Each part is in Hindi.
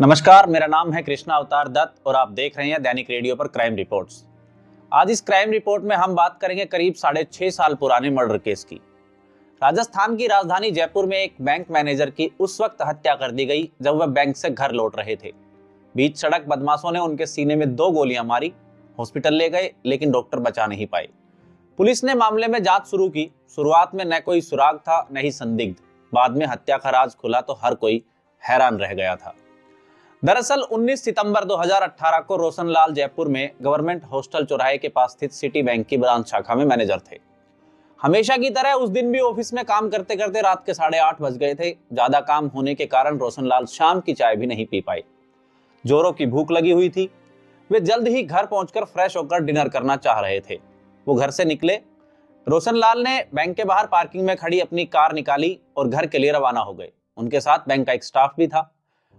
नमस्कार, मेरा नाम है कृष्णा अवतार दत्त और आप देख रहे हैं दैनिक रेडियो पर क्राइम रिपोर्ट्स। आज इस क्राइम रिपोर्ट में हम बात करेंगे करीब 6.5 साल पुराने मर्डर केस की। राजस्थान की राजधानी जयपुर में एक बैंक मैनेजर की उस वक्त हत्या कर दी गई जब वह बैंक से घर लौट रहे थे। बीच सड़क बदमाशों ने उनके सीने में 2 गोलियां मारी। हॉस्पिटल ले गए लेकिन डॉक्टर बचा नहीं पाए। पुलिस ने मामले में जांच शुरू की। शुरुआत में न कोई सुराग था न ही संदिग्ध। बाद में हत्या का राज खुला तो हर कोई हैरान रह गया था। दरअसल 19 सितंबर 2018 को रोशनलाल जयपुर में गवर्नमेंट हॉस्टल चौराहे के पास स्थित सिटी बैंक की ब्रांच शाखा में मैनेजर थे। हमेशा की तरह उस दिन भी ऑफिस में काम करते करते रात के 8:30 बज गए थे। ज्यादा काम होने के कारण रोशनलाल शाम की चाय भी नहीं पी पाए। जोरों की भूख लगी हुई थी। वे जल्द ही घर पहुंचकर फ्रेश होकर डिनर करना चाह रहे थे। वो घर से निकले। रोशनलाल ने बैंक के बाहर पार्किंग में खड़ी अपनी कार निकाली और घर के लिए रवाना हो गए। उनके साथ बैंक का एक स्टाफ भी था।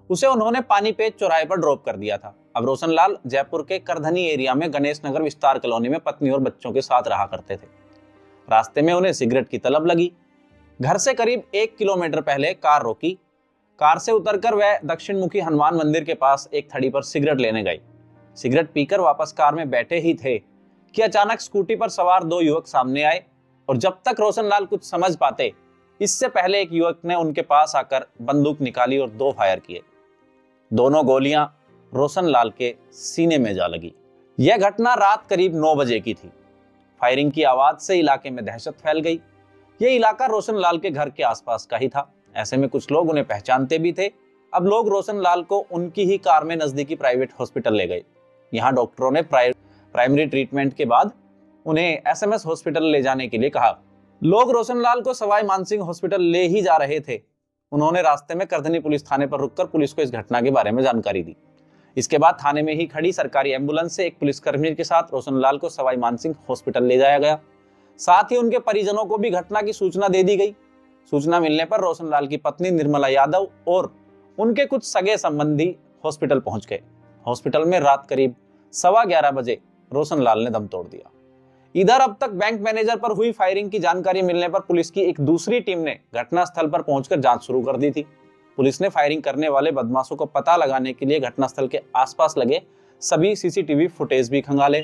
उसे उन्होंने पानीपेट चौराहे पर ड्रॉप कर दिया था। अब रोशनलाल जयपुर के करधनी एरिया में गणेश नगर विस्तार कॉलोनी में पत्नी और बच्चों के साथ रहा करते थे। रास्ते में उन्हें सिगरेट की तलब लगी। घर से करीब 1 किलोमीटर पहले कार रोकी। कार से उतरकर वह दक्षिण मुखी हनुमान मंदिर के पास एक थड़ी पर सिगरेट लेने गए। सिगरेट पीकर वापस कार में बैठे ही थे कि अचानक स्कूटी पर सवार 2 युवक सामने आए और जब तक रोशनलाल कुछ समझ पाते इससे पहले एक युवक ने उनके पास आकर बंदूक निकाली और 2 फायर किए। दोनों गोलियां रोशनलाल के सीने में जा लगी। यह घटना रात करीब 9 बजे की थी। फायरिंग की आवाज से इलाके में दहशत फैल गई। यह इलाका रोशनलाल के घर के आसपास का ही था। ऐसे में कुछ लोग उन्हें पहचानते भी थे। अब लोग रोशनलाल को उनकी ही कार में नजदीकी प्राइवेट हॉस्पिटल ले गए। यहाँ डॉक्टरों ने प्राइमरी ट्रीटमेंट के बाद उन्हें एसएमएस हॉस्पिटल ले जाने के लिए कहा। लोग रोशनलाल को सवाई मानसिंह हॉस्पिटल ले ही जा रहे थे। उन्होंने रास्ते में करधनी पुलिस थाने पर रुककर पुलिस को इस घटना के बारे में जानकारी दी। इसके बाद थाने में ही खड़ी सरकारी एम्बुलेंस से एक पुलिसकर्मी के साथ रोशनलाल को सवाई मानसिंह हॉस्पिटल ले जाया गया। साथ ही उनके परिजनों को भी घटना की सूचना दे दी गई। सूचना मिलने पर रोशनलाल की पत्नी निर्मला यादव और उनके कुछ सगे संबंधी हॉस्पिटल पहुंच गए। हॉस्पिटल में रात करीब 11:15 बजे रोशनलाल ने दम तोड़ दिया। इधर अब तक बैंक मैनेजर पर हुई फायरिंग की जानकारी मिलने पर पुलिस की एक दूसरी टीम ने घटनास्थल पर पहुंचकर जांच शुरू कर दी थी। पुलिस ने फायरिंग करने वाले बदमाशों को पता लगाने के लिए घटनास्थल के आसपास लगे सभी सीसीटीवी फुटेज भी खंगाले।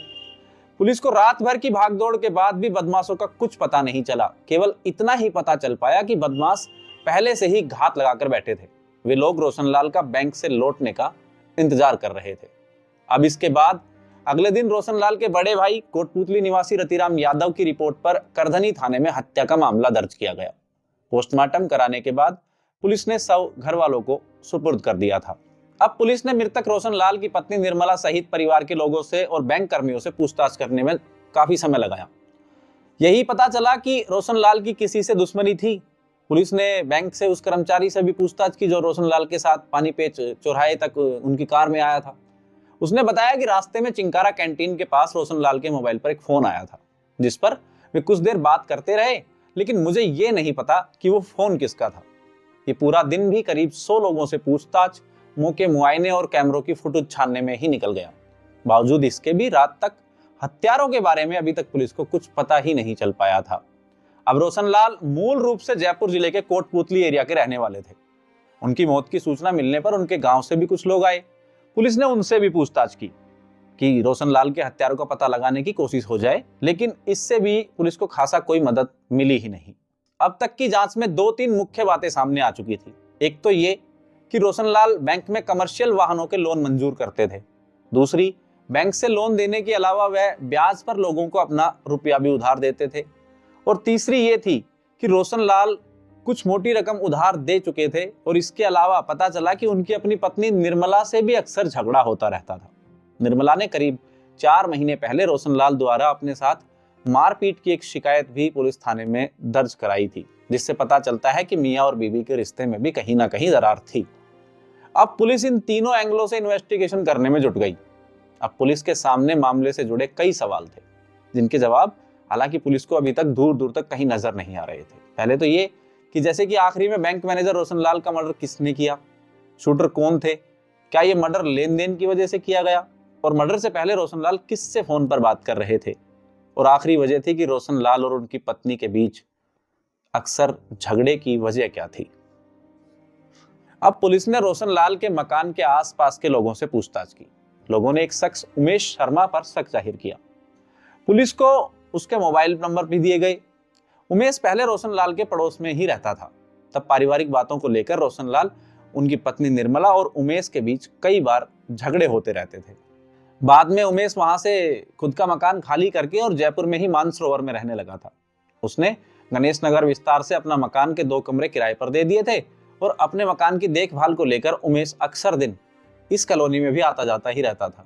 पुलिस को रात भर की भागदौड़ के बाद भी बदमाशों का कुछ पता नहीं चला। केवल इतना ही पता चल पाया कि बदमाश पहले से ही घात लगाकर बैठे थे। वे लोग रोशनलाल का बैंक से लौटने का इंतजार कर रहे थे। अब इसके बाद अगले दिन रोशनलाल के बड़े भाई कोटपुतली निवासी रतिराम यादव की रिपोर्ट पर करधनी थाने में हत्या का मामला दर्ज किया गया। पोस्टमार्टम कराने के बाद पुलिस ने शव घर वालों को सुपुर्द कर दिया था। अब पुलिस ने मृतक रोशनलाल की पत्नी निर्मला सहित परिवार के लोगों से और बैंक कर्मियों से पूछताछ करने में काफी समय लगाया। यही पता चला कि रोशनलाल की किसी से दुश्मनी थी। पुलिस ने बैंक से उस कर्मचारी से भी पूछताछ की जो रोशनलाल के साथ पानीपेट चौराहे तक उनकी कार में आया था। उसने बताया कि रास्ते में चिंकारा कैंटीन के पास रोशनलाल के मोबाइल पर एक फोन आया था जिस पर वे कुछ देर बात करते रहे, लेकिन मुझे ये नहीं पता कि वो फोन किसका था। ये पूरा दिन भी करीब 100 लोगों से पूछताछ, मौके मुआयने और कैमरों की फुटेज छानने में ही निकल गया। बावजूद इसके भी रात तक हत्यारों के बारे में अभी तक पुलिस को कुछ पता ही नहीं चल पाया था। अब रोशनलाल मूल रूप से जयपुर जिले के कोटपुतली एरिया के रहने वाले थे। उनकी मौत की सूचना मिलने पर उनके गांव से भी कुछ लोग आए। पुलिस ने उनसे भी पूछताछ की कि रोशनलाल के हत्यारों का पता लगाने की कोशिश हो जाए, लेकिन इससे भी पुलिस को खासा कोई मदद मिली ही नहीं। अब तक की जांच में 2-3 मुख्य बातें सामने आ चुकी थी। एक तो ये कि रोशनलाल बैंक में कमर्शियल वाहनों के लोन मंजूर करते थे। दूसरी, बैंक से लोन देने के अलावा वह ब्याज पर लोगों को अपना रुपया भी उधार देते थे। और तीसरी ये थी कि रोशनलाल कुछ मोटी रकम उधार दे चुके थे और इसके अलावा पता चला कि उनकी अपनी पत्नी निर्मला से भी अक्सर झगड़ा होता रहता था। निर्मला ने करीब 4 महीने पहले रोशनलाल द्वारा अपने साथ मारपीट की एक शिकायत भी पुलिस थाने में दर्ज कराई थी, जिससे पता चलता है कि मियां और बीवी के रिश्ते में भी कहीं ना कहीं दरार थी। अब पुलिस इन तीनों एंगलों से इन्वेस्टिगेशन करने में जुट गई। अब पुलिस के सामने मामले से जुड़े कई सवाल थे जिनके जवाब हालांकि पुलिस को अभी तक दूर दूर तक कहीं नजर नहीं आ रहे थे। पहले तो ये कि जैसे कि आखिरी में बैंक मैनेजर रोशनलाल का मर्डर किसने किया, शूटर कौन थे, क्या ये मर्डर लेन देन की वजह से किया गया, और मर्डर से पहले रोशनलाल किससे फोन पर बात कर रहे थे, और आखिरी वजह थी कि रोशनलाल और उनकी पत्नी के बीच अक्सर झगड़े की वजह क्या थी। अब पुलिस ने रोशन लाल के मकान के आसपास के लोगों से पूछताछ की। लोगों ने एक शख्स उमेश शर्मा पर शक जाहिर किया। पुलिस को उसके मोबाइल नंबर भी दिए गए। उमेश पहले रोशन लाल के पड़ोस में ही रहता था। तब पारिवारिक बातों को लेकर रोशन लाल, उनकी पत्नी निर्मला और उमेश के बीच कई बार झगड़े होते रहते थे। बाद में उमेश वहां से खुद का मकान खाली करके और जयपुर में ही मानसरोवर में रहने लगा था। उसने गणेश नगर विस्तार से अपना मकान के 2 कमरे किराए पर दे दिए थे और अपने मकान की देखभाल को लेकर उमेश अक्सर दिन इस कॉलोनी में भी आता जाता ही रहता था।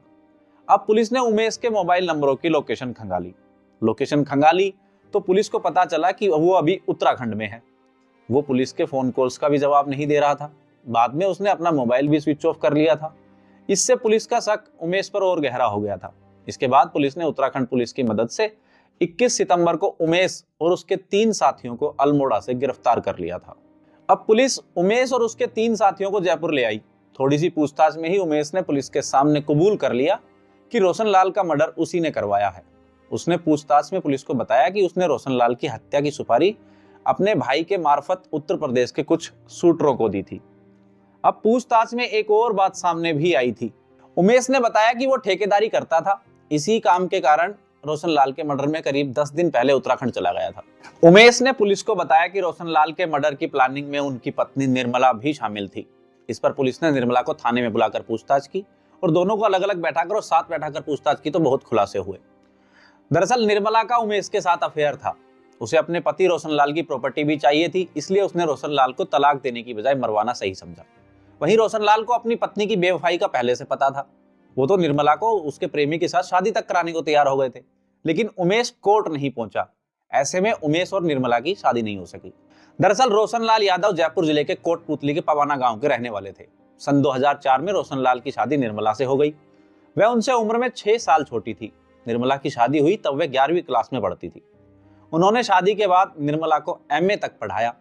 अब पुलिस ने उमेश के मोबाइल नंबरों की लोकेशन खंगाली तो पुलिस को पता चला कि वो अभी उत्तराखंड में है। वो पुलिस के फोन कॉल्स का भी जवाब नहीं दे रहा था। बाद में उसने अपना मोबाइल भी स्विच ऑफ कर लिया था। इससे पुलिस का शक उमेश पर और गहरा हो गया था। इसके बाद पुलिस ने उत्तराखंड पुलिस की मदद से 21 सितंबर को उमेश और उसके 3 साथियों को अल्मोड़ा से गिरफ्तार कर लिया था। अब पुलिस उमेश और उसके 3 साथियों को जयपुर ले आई। थोड़ी सी पूछताछ में ही उमेश ने पुलिस के सामने कबूल कर लिया कि रोशन लाल का मर्डर उसी ने करवाया है। उसने पूछताछ में पुलिस को बताया कि उसने रोशन लाल की हत्या की सुपारी अपने भाई के मार्फत उत्तर प्रदेश के कुछ शूटरों को दी थी। अब पूछताछ में एक और बात सामने भी आई थी। उमेश ने बताया कि वो ठेकेदारी करता था। इसी काम के कारण रोशन लाल के मर्डर में करीब 10 दिन पहले उत्तराखंड चला गया था। उमेश ने पुलिस को बताया कि रोशन लाल के मर्डर की प्लानिंग में उनकी पत्नी निर्मला भी शामिल थी। इस पर पुलिस ने निर्मला को थाने में बुलाकर पूछताछ की और दोनों को अलग अलग बैठाकर और साथ बैठाकर पूछताछ की तो बहुत खुलासे हुए। दरअसल निर्मला का उमेश के साथ अफेयर था। उसे अपने पति रोशन लाल की प्रॉपर्टी भी चाहिए थी, इसलिए उसने रोशन लाल को तलाक देने की बजाय मरवाना सही समझा। वहीं रोशन लाल को अपनी पत्नी की बेवफाई का पहले से पता था। वो तो निर्मला को उसके प्रेमी के साथ शादी तक कराने को तैयार हो गए थे, लेकिन उमेश कोर्ट नहीं पहुंचा। ऐसे में उमेश और निर्मला की शादी नहीं हो सकी। दरअसल रोशन लाल यादव जयपुर जिले के कोटपुतली के पवाना गांव के रहने वाले थे। सन 2004 में रोशन लाल की शादी निर्मला से हो गई। वह उनसे उम्र में 6 साल छोटी थी। निर्मला की शादी हुई तब वह 11वीं क्लास में पढ़ती थी। उन्होंने शादी के बाद निर्मला को MA तक पढ़ाया।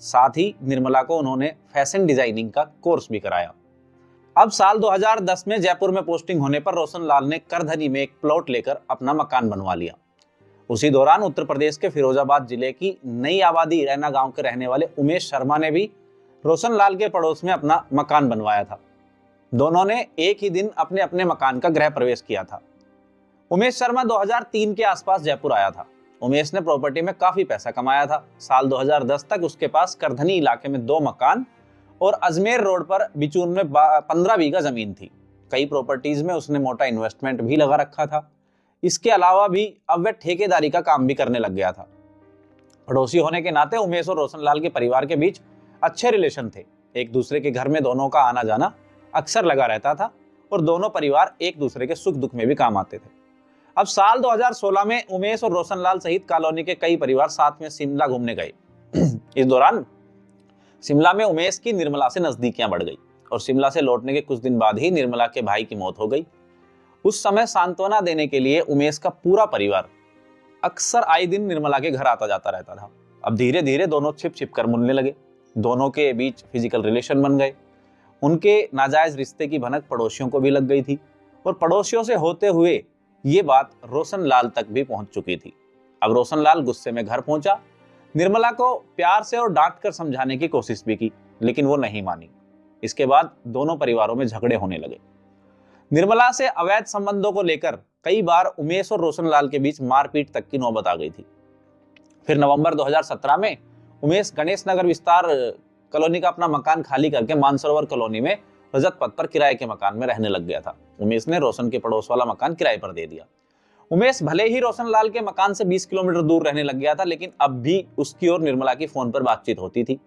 साथ ही निर्मला को उन्होंने फैशन डिजाइनिंग का कोर्स भी कराया। अब साल 2010 में जयपुर में पोस्टिंग होने पर रोशन लाल ने करधनी में एक प्लॉट लेकर अपना मकान बनवा लिया। उसी दौरान उत्तर प्रदेश के फिरोजाबाद जिले की नई आबादी रैना गांव के रहने वाले उमेश शर्मा ने भी रोशन लाल के पड़ोस में अपना मकान बनवाया था। दोनों ने एक ही दिन अपने अपने मकान का गृह प्रवेश किया था। उमेश शर्मा 2003 के आसपास जयपुर आया था। उमेश ने प्रॉपर्टी में काफी पैसा कमाया था। साल 2010 तक उसके पास करधनी इलाके में 2 मकान और अजमेर रोड पर बिचून में 15 बीघा जमीन थी। कई प्रॉपर्टीज में उसने मोटा इन्वेस्टमेंट भी लगा रखा था। इसके अलावा भी अब वह ठेकेदारी का काम भी करने लग गया था। पड़ोसी होने के नाते उमेश और रोशन लाल के परिवार के बीच अच्छे रिलेशन थे। एक दूसरे के घर में दोनों का आना जाना अक्सर लगा रहता था और दोनों परिवार एक दूसरे के सुख दुख में भी काम आते थे। अब साल 2016 में उमेश और रोशन लाल सहित कॉलोनी के कई परिवार साथ में शिमला घूमने गए। इस दौरान शिमला में उमेश की निर्मला से नजदीकियां बढ़ गई और शिमला से लौटने के कुछ दिन बाद ही निर्मला के भाई की मौत हो गई। उस समय सांत्वना देने के लिए उमेश का पूरा परिवार अक्सर आए दिन निर्मला के घर आता जाता रहता था। अब धीरे धीरे दोनों छिप छिप कर मिलने लगे। दोनों के बीच फिजिकल रिलेशन बन गए। उनके नाजायज रिश्ते की भनक पड़ोसियों को भी लग गई थी और पड़ोसियों से होते हुए ये बात रोशन लाल तक भी पहुंच चुकी थी। अब रोशन लाल गुस्से में घर पहुंचा। निर्मला को प्यार से और डांट कर समझाने की कोशिश भी की, लेकिन वो नहीं मानी। इसके बाद दोनों परिवारों में झगड़े होने लगे। निर्मला से अवैध संबंधों को लेकर कई बार उमेश और रोशन लाल के बीच मारपीट तक की नौबत आ गई थी। फिर नवंबर 2017 में उमेश गणेश नगर विस्तार कॉलोनी का अपना मकान खाली करके मानसरोवर कॉलोनी में रजत पथ पर किराए के मकान में रहने लग गया था। उमेश ने रोशन के पड़ोस वाला मकान किराए पर दे दिया। उमेश भले ही रोशन लाल के मकान से 20 किलोमीटर दूर रहने लग गया था, लेकिन अब भी उसकी और निर्मला की फोन पर बातचीत होती थी।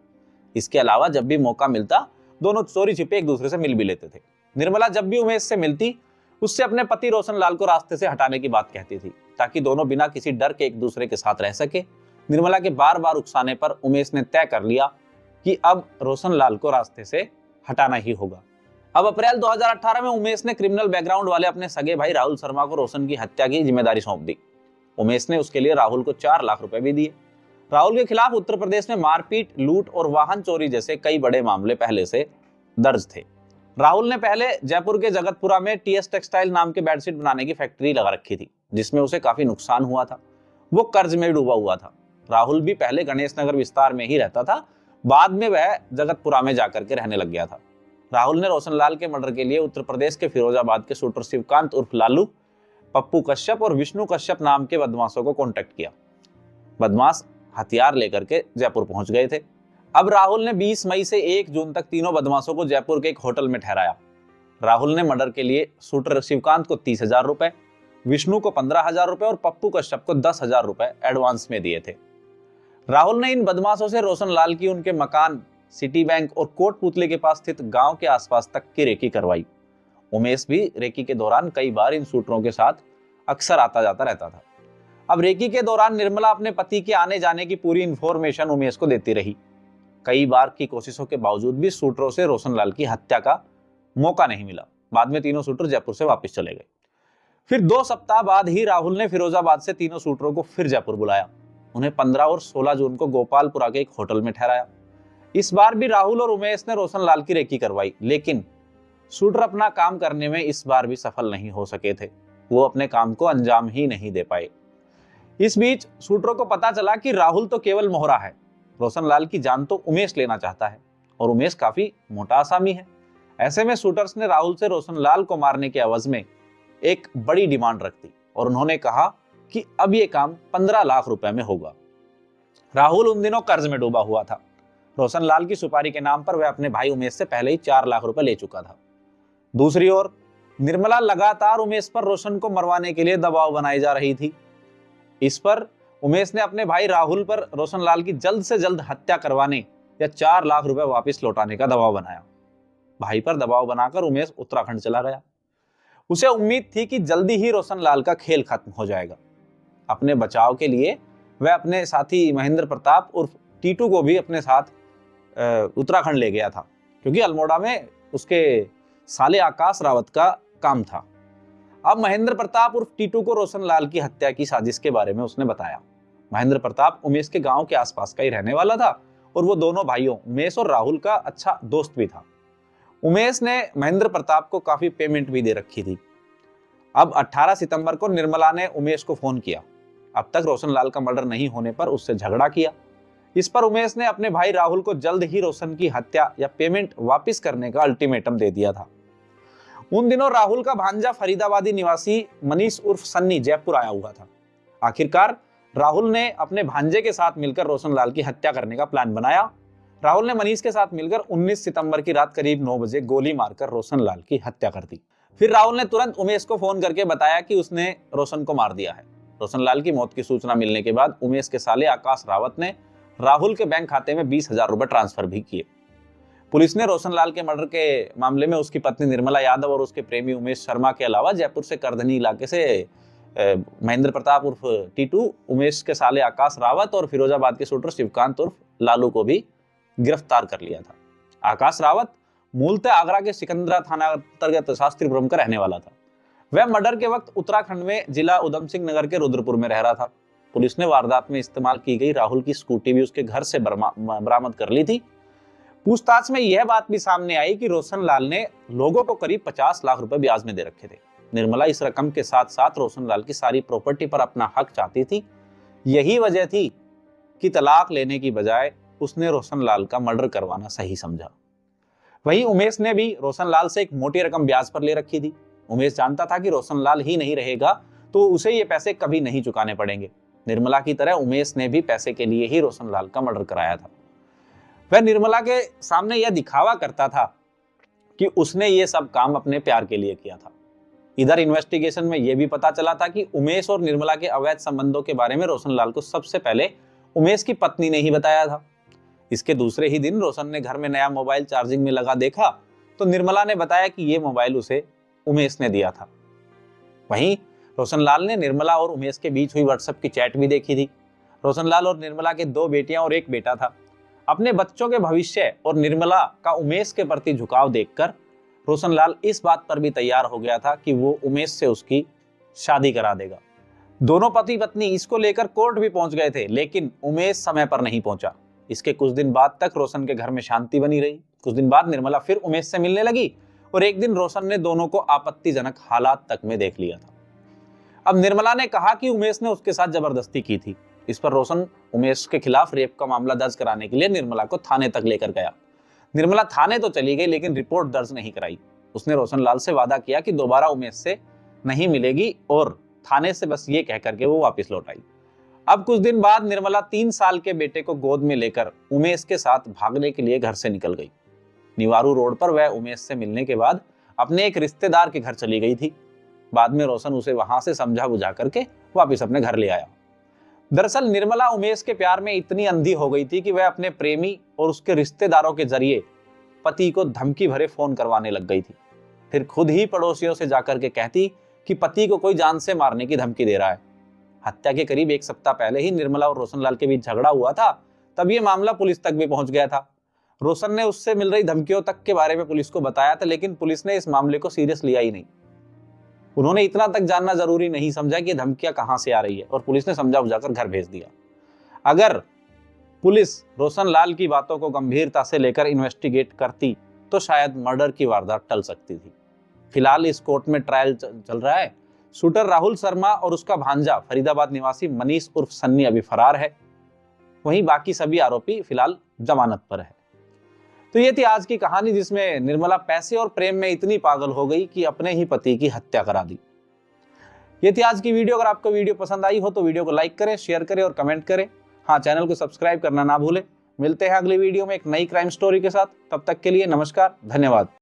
इसके अलावा जब भी मौका मिलता दोनों चोरी छिपे एक दूसरे से मिल भी लेते थे। निर्मला जब भी उमेश से मिलती उससे अपने पति रोशन लाल को रास्ते से हटाने की बात कहती थी, ताकि दोनों बिना किसी डर के एक दूसरे के साथ रह सके। निर्मला के बार बार उकसाने पर उमेश ने तय कर लिया कि अब रोशन लाल को रास्ते से हटाना ही होगा। अब अप्रैल 2018 में उमेश ने क्रिमिनल बैकग्राउंड वाले अपने सगे भाई राहुल शर्मा को रोशन की हत्या की जिम्मेदारी सौंप दी। उमेश ने उसके लिए राहुल को 4 लाख रुपए भी दिए। राहुल के खिलाफ उत्तर प्रदेश में मारपीट, लूट और वाहन चोरी जैसे कई बड़े मामले पहले से दर्ज थे। राहुल ने पहले जयपुर के जगतपुरा में TS टेक्सटाइल नाम के बेडशीट बनाने की फैक्ट्री लगा रखी थी, जिसमें उसे काफी नुकसान हुआ था। वो कर्ज में डूबा हुआ था। राहुल भी पहले गणेश नगर विस्तार में ही रहता था, बाद में वह जगतपुरा में जाकर के रहने लग गया था। राहुल ने रोशनलाल के मर्डर के लिए उत्तर प्रदेश के फिरोजाबाद के शूटर शिवकांत उर्फ लालू, पप्पू कश्यप और विष्णु कश्यप नाम के बदमाशों को कांटेक्ट किया। बदमाश हथियार लेकर के जयपुर पहुंच गए थे। अब राहुल ने 20 मई से 1 जून तक तीनों बदमाशों को जयपुर के एक होटल में ठहराया। राहुल ने मर्डर के लिए शूटर शिवकांत को 30,000 रुपए, विष्णु को 15,000 रुपए और पप्पू कश्यप को 10,000 रुपए एडवांस में दिए थे। राहुल ने इन बदमाशों से रोशनलाल की उनके मकान, सिटी बैंक और कोटपुतली के पास स्थित गांव के आसपास तक की रेकी करवाई। उमेश भी रेकी के दौरान कई बार इन शूटरों के साथ अक्सर आता जाता रहता था। अब रेकी के दौरान निर्मला अपने पति के आने जाने की पूरी इंफॉर्मेशन उमेश को देती रही। कई बार की कोशिशों के बावजूद भी शूटरों से रोशनलाल की हत्या का मौका नहीं मिला। बाद में तीनों शूटर जयपुर से वापस चले गए। फिर 2 सप्ताह बाद ही राहुल ने फिरोजाबाद से तीनों शूटरों को फिर जयपुर बुलाया। उन्हें 15 और 16 जून को गोपालपुरा के एक होटल में ठहराया। इस बार भी राहुल और उमेश ने रोशनलाल की रेकी करवाई, लेकिन शूटर अपना काम करने में इस बार भी सफल नहीं हो सके थे। वो अपने काम को अंजाम ही नहीं दे पाए। इस बीच शूटरों को पता चला कि राहुल तो केवल मोहरा है, रोशनलाल की जान तो उमेश लेना चाहता है और उमेश काफी मोटा आसामी है। ऐसे में शूटर्स ने राहुल से रोशनलाल को मारने के एवज में एक बड़ी डिमांड रख दी और उन्होंने कहा कि अब ये काम 15 लाख रुपए में होगा। राहुल उन दिनों कर्ज में डूबा हुआ था। रोशनलाल की सुपारी के नाम पर वह अपने भाई उमेश से पहले ही 4 लाख रुपए ले चुका था। दूसरी ओर निर्मला लगातार उमेश पर रोशन को मरवाने के लिए दबाव बनाई जा रही थी। इस पर उमेश ने अपने भाई राहुल पर रोशनलाल की जल्द से जल्द हत्या करवाने या 4 लाख रुपए वापस लौटाने का दबाव बनाया। भाई पर दबाव बनाकर उमेश उत्तराखंड चला गया। उसे उम्मीद थी कि जल्दी ही रोशनलाल का खेल खत्म हो जाएगा। अपने बचाव के लिए वह अपने साथी महेंद्र प्रताप उर्फ टीटू को भी अपने साथ उत्तराखंड ले गया था, क्योंकि अल्मोड़ा में उसके साले आकाश रावत का काम था। अब महेंद्र प्रताप उर्फ टीटू को रोशनलाल की हत्या की साजिश के बारे में उसने बताया। महेंद्र प्रताप उमेश के गांव के आसपास का ही रहने वाला था और वो दोनों भाइयों उमेश और राहुल का अच्छा दोस्त भी था। उमेश ने महेंद्र प्रताप को काफी पेमेंट भी दे रखी थी। अब 18 सितंबर को निर्मला ने उमेश को फोन किया। अब तक रोशनलाल का मर्डर नहीं होने पर उससे झगड़ा किया। इस पर उमेश ने अपने भाई राहुल को जल्द ही रोशन की हत्या या पेमेंट वापस करने का अल्टीमेटम दे दिया था। उन दिनों राहुल का भांजा फरीदाबादी निवासी मनीष उर्फ सन्नी जयपुर आया हुआ था। आखिरकार राहुल ने अपने भांजे के साथ मिलकर रोशनलाल की हत्या करने का प्लान बनाया। राहुल ने मनीष के साथ मिलकर 19 सितंबर की रात करीब 9 बजे गोली मारकर रोशनलाल की हत्या कर दी। फिर राहुल ने तुरंत उमेश को फोन करके बताया कि उसने रोशन को मार दिया है। रोशनलाल की मौत की सूचना मिलने के बाद उमेश के साले आकाश रावत ने राहुल के बैंक खाते में 20,000 रुपए ट्रांसफर भी किए। पुलिस ने रोशनलाल के मर्डर के मामले में उसकी पत्नी निर्मला यादव और उसके प्रेमी उमेश शर्मा के अलावा जयपुर से करधनी इलाके से महेंद्र प्रताप उर्फ टीटू, उमेश के साले आकाश रावत और फिरोजाबाद के शूटर शिवकांत उर्फ लालू को भी गिरफ्तार कर लिया था। आकाश रावत मूलतः आगरा के सिकंदरा थाना अंतर्गत शास्त्रीपुरम का रहने वाला था। वह मर्डर के वक्त उत्तराखंड में जिला उधम सिंह नगर के रुद्रपुर में रह रहा था। पुलिस ने वारदात में इस्तेमाल की गई राहुल की स्कूटी भी उसके घर से बरामद कर ली थी। पूछताछ में यह बात भी सामने आई कि रोशनलाल ने लोगों को करीब 50 लाख रुपए ब्याज में दे रखे थे। निर्मला इस रकम के साथ साथ रोशनलाल की सारी प्रॉपर्टी पर अपना हक चाहती थी। यही वजह थी कि तलाक लेने की बजाय उसने रोशनलाल का मर्डर करवाना सही समझा। वहीं उमेश ने भी रोशनलाल से एक मोटी रकम ब्याज पर ले रखी थी। उमेश जानता था कि रोशनलाल ही नहीं रहेगा तो उसे ये पैसे कभी नहीं चुकाने पड़ेंगे। निर्मला की तरह उमेश ने भी पैसे के लिए ही रोशनलाल का मर्डर कराया था। वह निर्मला के सामने यह दिखावा करता था कि उसने ये सब काम अपने प्यार के लिए किया था। इधर इन्वेस्टिगेशन में यह भी पता चला था कि उमेश और निर्मला के अवैध संबंधों के बारे में रोशनलाल को सबसे पहले उमेश की पत्नी ने ही बताया था। इसके दूसरे ही दिन रोशन ने घर में नया मोबाइल चार्जिंग में लगा देखा तो निर्मला ने बताया कि यह मोबाइल उसे उमेश ने दिया था। वहीं रोशनलाल ने निर्मला और उमेश के बीच हुई व्हाट्सएप की चैट भी देखी थी। रोशनलाल और निर्मला के 2 बेटियां और 1 बेटा था। अपने बच्चों के भविष्य और निर्मला का उमेश के प्रति झुकाव देखकर रोशनलाल इस बात पर भी तैयार हो गया था कि वो उमेश से उसकी शादी करा देगा। दोनों पति पत्नी इसको लेकर कोर्ट भी पहुंच गए थे, लेकिन उमेश समय पर नहीं पहुंचा। इसके कुछ दिन बाद तक रोशन के घर में शांति बनी रही। कुछ दिन बाद निर्मला फिर उमेश से मिलने लगी और एक दिन रोशन ने दोनों को आपत्तिजनक हालात तक में देख लिया था। अब निर्मला ने कहा कि उमेश ने उसके साथ जबरदस्ती की थी। इस पर रोशन उमेश के खिलाफ रेप का मामला दर्ज कराने के लिए निर्मला को थाने तक लेकर गया। निर्मला थाने तो चली गई लेकिन रिपोर्ट दर्ज नहीं कराई। उसने रोशन लाल से वादा किया कि दोबारा उमेश से नहीं मिलेगी और थाने से बस ये कह करके वो वापस लौट आई। अब कुछ दिन बाद निर्मला 3 साल के बेटे को गोद में लेकर उमेश के साथ भागने के लिए घर से निकल गई। निवारू रोड पर वह उमेश से मिलने के बाद अपने एक रिश्तेदार के घर चली गई थी। बाद में रोशन उसे वहां से समझा बुझा करके वापस अपने घर ले आया। दरअसल निर्मला उमेश के प्यार में इतनी अंधी हो गई थी कि वह अपने प्रेमी और उसके रिश्तेदारों के जरिए पति को धमकी भरे फोन करवाने लग गई थी। फिर खुद ही पड़ोसियों से जाकर के कहती कि पति को कोई जान से मारने की धमकी दे रहा है। हत्या के करीब 1 सप्ताह पहले ही निर्मला और रोशन लाल के बीच झगड़ा हुआ था। तब ये मामला पुलिस तक भी पहुंच गया था। रोशन ने उससे मिल रही धमकियों तक के बारे में पुलिस को बताया था, लेकिन पुलिस ने इस मामले को सीरियस लिया ही नहीं। उन्होंने इतना तक जानना जरूरी नहीं समझा कि धमकियां कहां से आ रही है और पुलिस ने समझा बुझाकर घर भेज दिया। अगर पुलिस रोशन लाल की बातों को गंभीरता से लेकर इन्वेस्टिगेट करती तो शायद मर्डर की वारदात टल सकती थी। फिलहाल इस कोर्ट में ट्रायल चल रहा है। शूटर राहुल शर्मा और उसका भांजा फरीदाबाद निवासी मनीष उर्फ सन्नी अभी फरार है। वहीं बाकी सभी आरोपी फिलहाल जमानत पर है। तो ये थी आज की कहानी जिसमें निर्मला पैसे और प्रेम में इतनी पागल हो गई कि अपने ही पति की हत्या करा दी। ये थी आज की वीडियो। अगर आपको वीडियो पसंद आई हो तो वीडियो को लाइक करें, शेयर करें और कमेंट करें। हाँ, चैनल को सब्सक्राइब करना ना भूलें। मिलते हैं अगली वीडियो में एक नई क्राइम स्टोरी के साथ। तब तक के लिए नमस्कार, धन्यवाद।